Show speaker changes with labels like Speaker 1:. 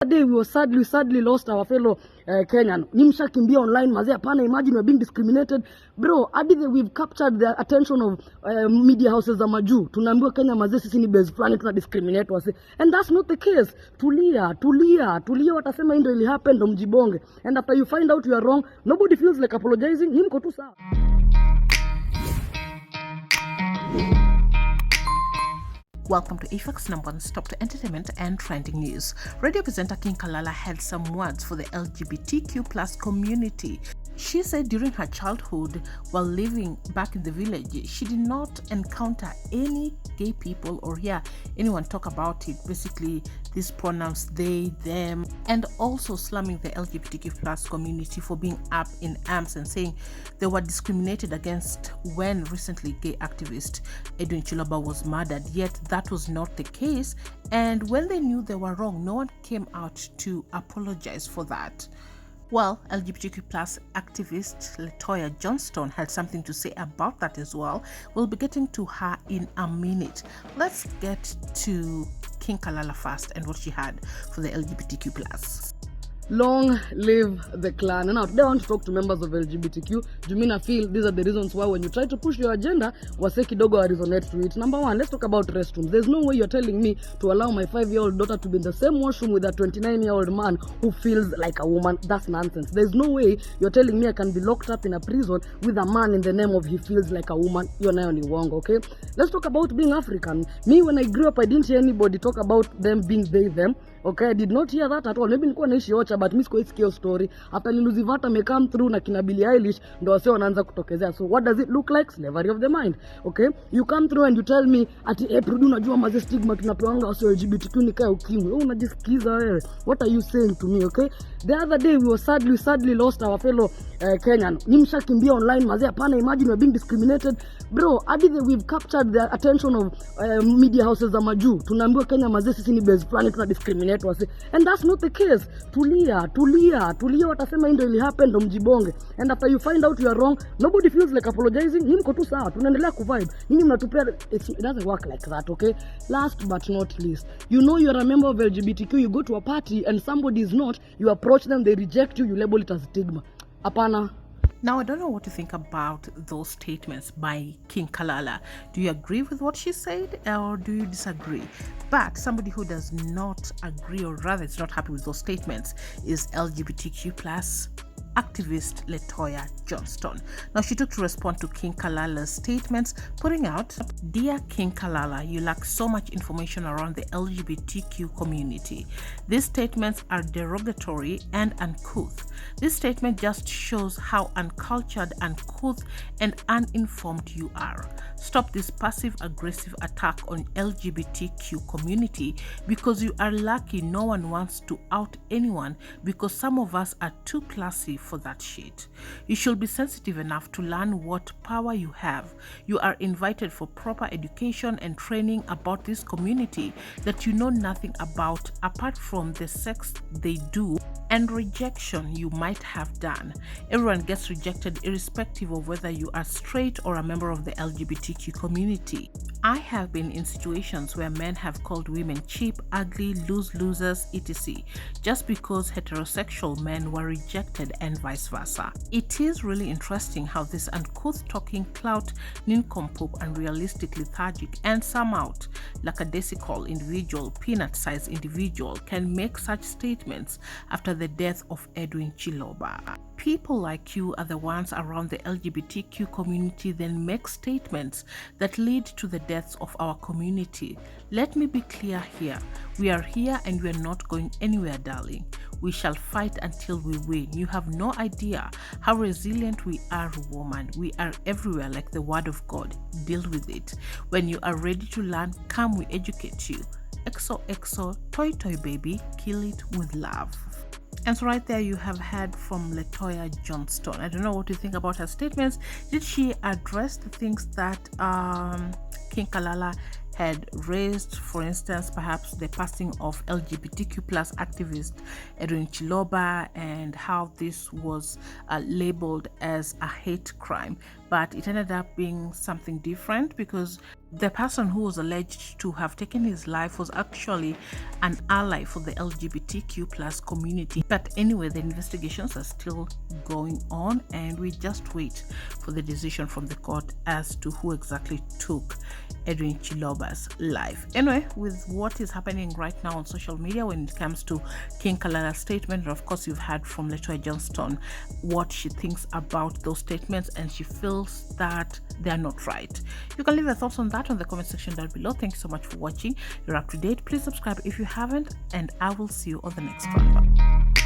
Speaker 1: Day we were sadly lost our fellow Kenyan. Nimshakimbia online mazee, hapana, imagine we're being discriminated. Bro, hadi we've captured the attention of media houses za majuu. Tunaambiwa Kenya mazee sisi ni base fulani tuna discriminate wase. And that's not the case. Tulia watasema hii ndio ili happen ndo mjibonge. And after you find out you are wrong, nobody feels like apologizing. Ni mko tu sawa.
Speaker 2: Welcome to Ifak's number one stop to entertainment and trending news. Radio presenter Kalala had some words for the LGBTQ plus community. She said during her childhood, while living back in the village, she did not encounter any gay people or hear anyone talk about it. Basically, these pronouns they, them, and also slamming the LGBTQ plus community for being up in arms and saying they were discriminated against when recently gay activist Edwin Chiloba was murdered. Yet that was not the case, and when they knew they were wrong, no one came out to apologize for that. Well, LGBTQ plus activist Letoya Johnstone had something to say about that as well. We'll be getting to her in a minute. Let's get to Kalala first and what she had for the LGBTQ plus.
Speaker 1: Long live the clan. And now today I want to talk to members of LGBTQ. Jumina feel these are the reasons why when you try to push your agenda, wase kidogo resonate to it. Number one, let's talk about restrooms. There's no way you're telling me to allow my 5-year-old daughter to be in the same washroom with a 29-year-old man who feels like a woman. That's nonsense. There's no way you're telling me I can be locked up in a prison with a man in the name of he feels like a woman. You're nayo ni wrong, okay? Let's talk about being African. Me, when I grew up, I didn't hear anybody talk about them being they, them. Okay, I did not hear that at all. Maybe nilikuwa naishi Ocha, but mimi sikuisikia story. After Liluzivata may come through na kina Billie Eilish, ndo wase wanaanza kutokezea. So what does it look like? Slavery of the mind. Okay? You come through and you tell me ati Prudu unajua maze stigma tunapeanga wase LGBTQ nikae ukimwi. Wewe unajisikiza wewe. What are you saying to me, okay? The other day we were sadly lost our fellow Kenyan. Nimshakimbia online maze, hapana, imagine we're being discriminated. Bro, hadi we've captured the attention of media houses za majuu. Tunaambiwa Kenya maze sisi ni base fulani tuna discriminate. And that's not the case. Tulia watasema hii ndio ili happen ndo mjibonge. And after you find out you are wrong, nobody feels like apologizing. Ni mko tu sawa, tunaendelea kuvibe. Nyinyi mnatupea, it doesn't work like that, okay? Last but not least, you know you're a member of LGBTQ, you go to a party and somebody is not, you approach them, they reject you, you label it as stigma. Apana.
Speaker 2: Now, I don't know what to think about those statements by Kalala. Do you agree with what she said or do you disagree? But somebody who does not agree, or rather is not happy with those statements, is LGBTQ plus activist Letoya Johnstone. Now, she took to respond to Kalala's statements, putting out, "Dear Kalala, you lack so much information around the LGBTQ community. These statements are derogatory and uncouth. This statement just shows how uncultured, uncouth, and uninformed you are. Stop this passive-aggressive attack on LGBTQ community because you are lucky no one wants to out anyone because some of us are too classy for that shit. You should be sensitive enough to learn what power you have. You are invited for proper education and training about this community that you know nothing about apart from the sex they do and rejection you might have done. Everyone gets rejected irrespective of whether you are straight or a member of the LGBTQ community. I have been in situations where men have called women cheap, ugly, losers, etc. just because heterosexual men were rejected and vice versa. It is really interesting how this uncouth talking clout, nincompoop, unrealistic, lethargic, and somehow lackadaisical individual, peanut-sized individual can make such statements after the death of Edwin Chiloba. People like you are the ones around the LGBTQ community then make statements that lead to the deaths of our community. Let me be clear here. We are here and we are not going anywhere, darling. We shall fight until we win. You have no idea how resilient we are, woman. We are everywhere like the word of God. Deal with it. When you are ready to learn, come, we educate you. XOXO, toy baby, kill it with love. And so right there you have heard from Letoya Johnstone. I don't know what you think about her statements. Did she address the things that Kalala had raised, for instance, perhaps the passing of LGBTQ plus activist Edwin Chiloba and how this was labeled as a hate crime, but it ended up being something different because The person who was alleged to have taken his life was actually an ally for the LGBTQ plus community. But anyway, the investigations are still going on, and we just wait for the decision from the court as to who exactly took Edwin Chiloba's life. Anyway, with what is happening right now on social media when it comes to King Kalala's statement, and of course you've heard from Letoya Johnstone what she thinks about those statements, and she feels that they are not right. You can leave your thoughts on that on the comment section down below. Thank you so much for watching. You're up to date. Please subscribe if you haven't, and I will see you on the next one.